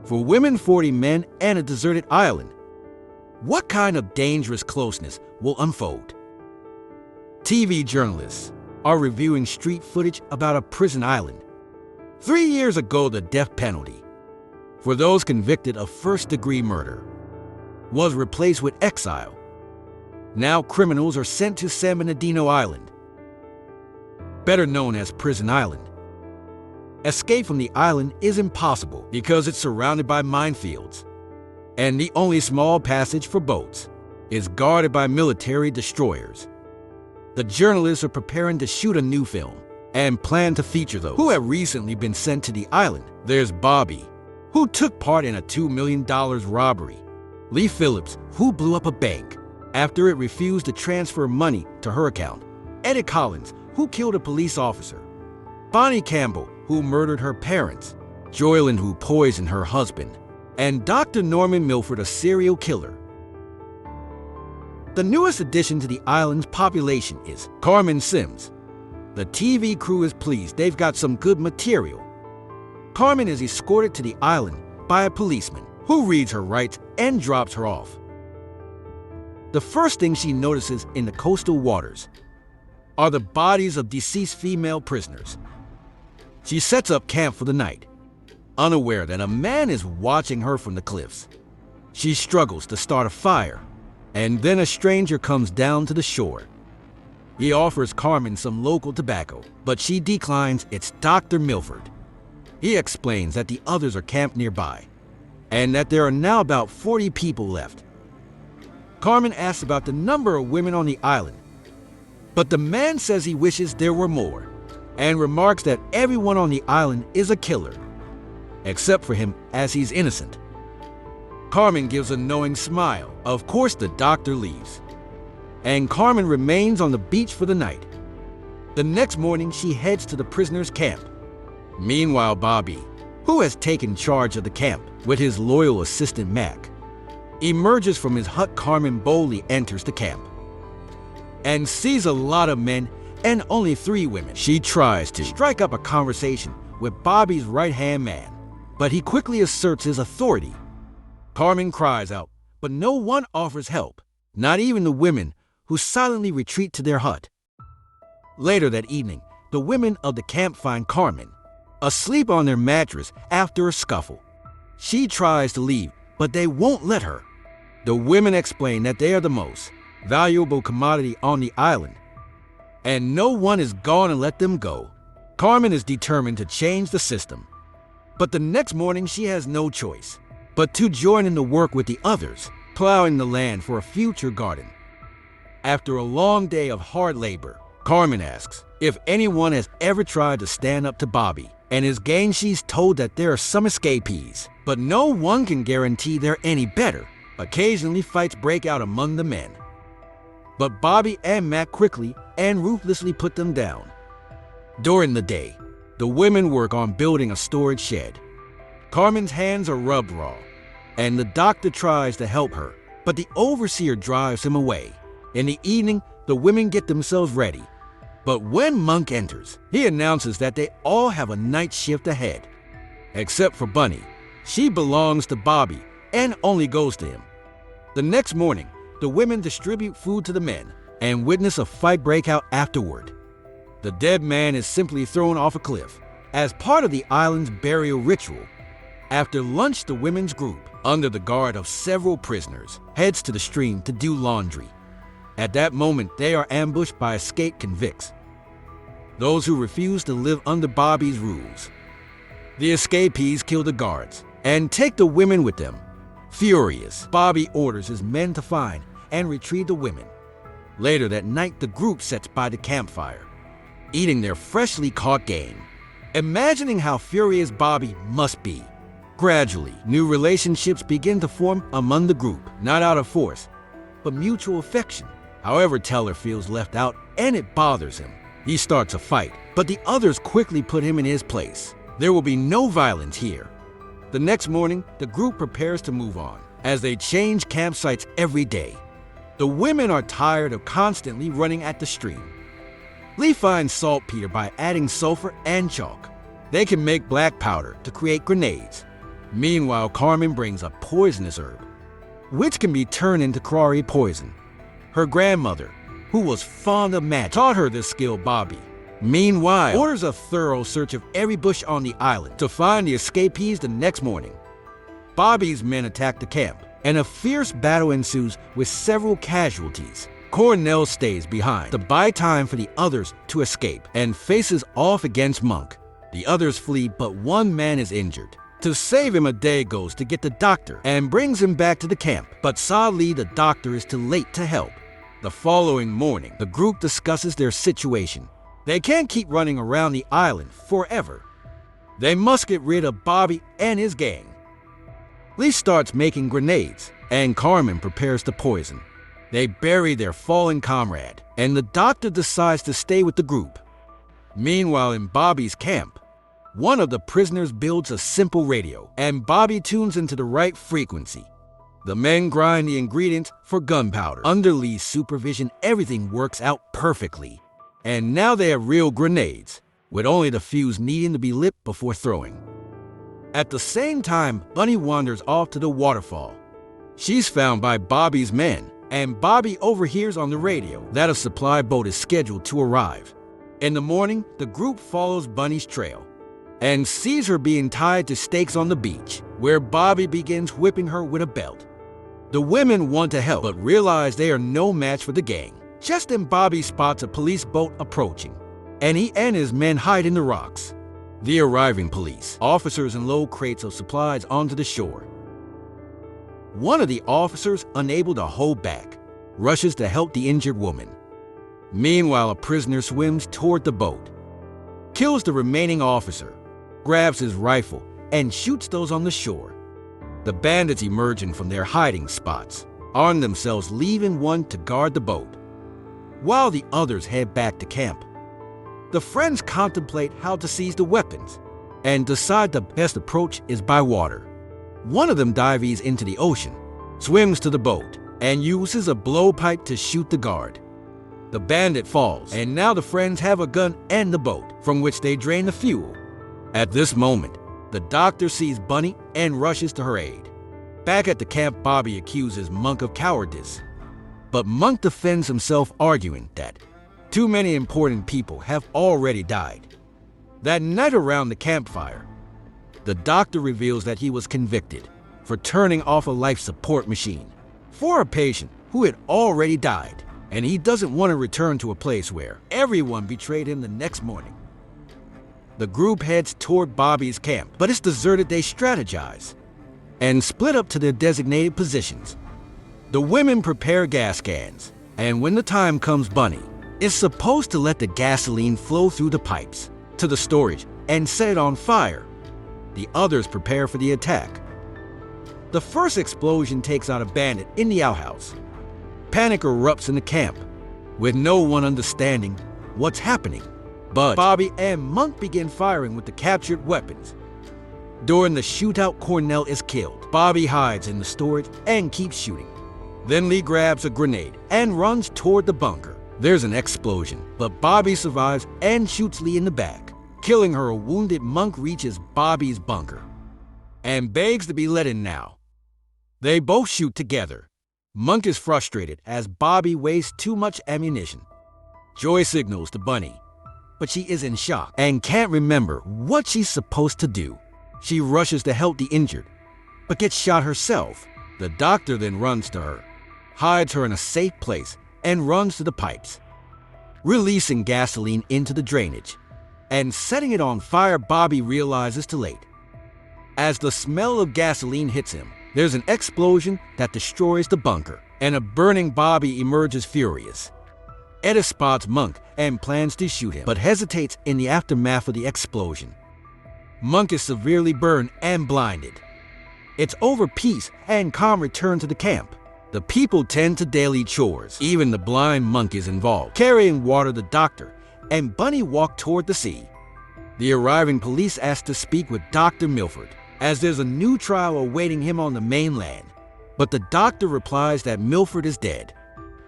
For women, 40 men, and a deserted island. What kind of dangerous closeness will unfold? TV journalists are reviewing street footage about a prison island. 3 years ago, the death penalty for those convicted of first-degree murder was replaced with exile. Now criminals are sent to San Bernardino Island, better known as Prison Island. Escape from the island is impossible because it's surrounded by minefields, and the only small passage for boats is guarded by military destroyers. The journalists are preparing to shoot a new film and plan to feature those who have recently been sent to the island. There's Bobby, who took part in a $2 million robbery. Lee Phillips, who blew up a bank after it refused to transfer money to her account. Eddie Collins, who killed a police officer. Bonnie Campbell, who murdered her parents. Joylyn, who poisoned her husband. And Dr. Norman Milford, a serial killer. The newest addition to the island's population is Carmen Sims. The TV crew is pleased they've got some good material. Carmen is escorted to the island by a policeman who reads her rights and drops her off. The first thing she notices in the coastal waters are the bodies of deceased female prisoners. She sets up camp for the night, unaware that a man is watching her from the cliffs. She struggles to start a fire, and then a stranger comes down to the shore. He offers Carmen some local tobacco, but she declines. It's Dr. Milford. He explains that the others are camped nearby, and that there are now about 40 people left. Carmen asks about the number of women on the island, but the man says he wishes there were more, and remarks that everyone on the island is a killer, except for him, as he's innocent. Carmen gives a knowing smile. Of course, the doctor leaves, and Carmen remains on the beach for the night. The next morning, she heads to the prisoners' camp. Meanwhile, Bobby, who has taken charge of the camp with his loyal assistant Mac, emerges from his hut. Carmen boldly enters the camp and sees a lot of men and only 3 women. She tries to strike up a conversation with Bobby's right-hand man, but he quickly asserts his authority. Carmen cries out, but no one offers help, not even the women, who silently retreat to their hut. Later that evening, the women of the camp find Carmen asleep on their mattress after a scuffle. She tries to leave, but they won't let her. The women explain that they are the most valuable commodity on the island, and no one is going to let them go. Carmen is determined to change the system, but the next morning she has no choice but to join in the work with the others, plowing the land for a future garden. After a long day of hard labor, Carmen asks if anyone has ever tried to stand up to Bobby and his gang. She's told that there are some escapees, but no one can guarantee they're any better. Occasionally, fights break out among the men, but Bobby and Mac quickly and ruthlessly put them down. During the day, the women work on building a storage shed. Carmen's hands are rubbed raw, and the doctor tries to help her, but the overseer drives him away. In the evening, the women get themselves ready, but when Monk enters, he announces that they all have a night shift ahead, except for Bunny. She belongs to Bobby and only goes to him. The next morning, the women distribute food to the men and witness a fight break out afterward. The dead man is simply thrown off a cliff as part of the island's burial ritual. After lunch, the women's group, under the guard of several prisoners, heads to the stream to do laundry. At that moment, they are ambushed by escaped convicts, those who refuse to live under Bobby's rules. The escapees kill the guards and take the women with them. Furious, Bobby orders his men to find and retrieve the women. Later that night, the group sits by the campfire, eating their freshly caught game, imagining how furious Bobby must be. Gradually, new relationships begin to form among the group, not out of force, but mutual affection. However, Teller feels left out, and it bothers him. He starts a fight, but the others quickly put him in his place. There will be no violence here. The next morning, the group prepares to move on, as they change campsites every day. The women are tired of constantly running at the stream. Lee finds saltpeter by adding sulfur and chalk. They can make black powder to create grenades. Meanwhile, Carmen brings a poisonous herb, which can be turned into curare poison. Her grandmother, who was fond of magic, taught her this skill. Bobby, meanwhile, orders a thorough search of every bush on the island to find the escapees the next morning. Bobby's men attack the camp, and a fierce battle ensues with several casualties. Cornell stays behind to buy time for the others to escape and faces off against Monk. The others flee, but one man is injured. To save him, a day goes to get the doctor and brings him back to the camp, but sadly the doctor is too late to help. The following morning, the group discusses their situation. They can't keep running around the island forever. They must get rid of Bobby and his gang. Lee starts making grenades, and Carmen prepares the poison. They bury their fallen comrade, and the doctor decides to stay with the group. Meanwhile, in Bobby's camp, one of the prisoners builds a simple radio, and Bobby tunes into the right frequency. The men grind the ingredients for gunpowder. Under Lee's supervision, everything works out perfectly. And now they have real grenades, with only the fuse needing to be lit before throwing. At the same time, Bunny wanders off to the waterfall. She's found by Bobby's men, and Bobby overhears on the radio that a supply boat is scheduled to arrive. In the morning, the group follows Bunny's trail and sees her being tied to stakes on the beach, where Bobby begins whipping her with a belt. The women want to help, but realize they are no match for the gang. Just then, Bobby spots a police boat approaching, and he and his men hide in the rocks. The arriving police officers unload crates of supplies onto the shore. One of the officers, unable to hold back, rushes to help the injured woman. Meanwhile, a prisoner swims toward the boat, kills the remaining officer, grabs his rifle, and shoots those on the shore. The bandits emerging from their hiding spots arm themselves, leaving one to guard the boat, while the others head back to camp. The friends contemplate how to seize the weapons and decide the best approach is by water. One of them dives into the ocean, swims to the boat, and uses a blowpipe to shoot the guard. The bandit falls, and now the friends have a gun and the boat, from which they drain the fuel. At this moment, the doctor sees Bunny and rushes to her aid. Back at the camp, Bobby accuses Monk of cowardice, but Monk defends himself, arguing that too many important people have already died. That night around the campfire, the doctor reveals that he was convicted for turning off a life support machine for a patient who had already died, and he doesn't want to return to a place where everyone betrayed him the next morning. The group heads toward Bobby's camp, but it's deserted. They strategize and split up to their designated positions. The women prepare gas cans, and when the time comes, Bunny is supposed to let the gasoline flow through the pipes to the storage and set it on fire. The others prepare for the attack. The first explosion takes out a bandit in the outhouse. Panic erupts in the camp, with no one understanding what's happening. But Bobby and Monk begin firing with the captured weapons. During the shootout, Cornell is killed. Bobby hides in the storage and keeps shooting. Then Lee grabs a grenade and runs toward the bunker. There's an explosion, but Bobby survives and shoots Lee in the back, killing her. A wounded Monk reaches Bobby's bunker and begs to be let in now. They both shoot together. Monk is frustrated as Bobby wastes too much ammunition. Joy signals to Bunny, but she is in shock and can't remember what she's supposed to do. She rushes to help the injured, but gets shot herself. The doctor then runs to her, hides her in a safe place, and runs to the pipes, releasing gasoline into the drainage and setting it on fire. Bobby realizes too late. As the smell of gasoline hits him, there's an explosion that destroys the bunker, and a burning Bobby emerges furious. Etta spots Monk and plans to shoot him, but hesitates in the aftermath of the explosion. Monk is severely burned and blinded. It's over. Peace and calm return to the camp. The people tend to daily chores. Even the blind Monk is involved, carrying water. The doctor and Bunny walk toward the sea. The arriving police ask to speak with Dr. Milford, as there's a new trial awaiting him on the mainland. But the doctor replies that Milford is dead.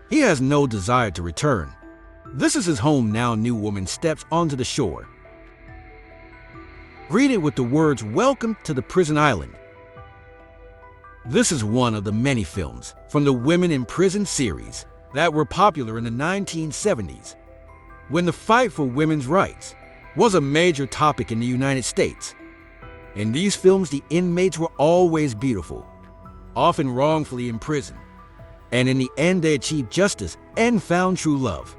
He has no desire to return. This is his home now. New woman steps onto the shore, greeted with the words, "Welcome to the prison island." This is one of the many films from the Women in Prison series that were popular in the 1970s, when the fight for women's rights was a major topic in the United States. In these films, the inmates were always beautiful, often wrongfully imprisoned, and in the end they achieved justice and found true love.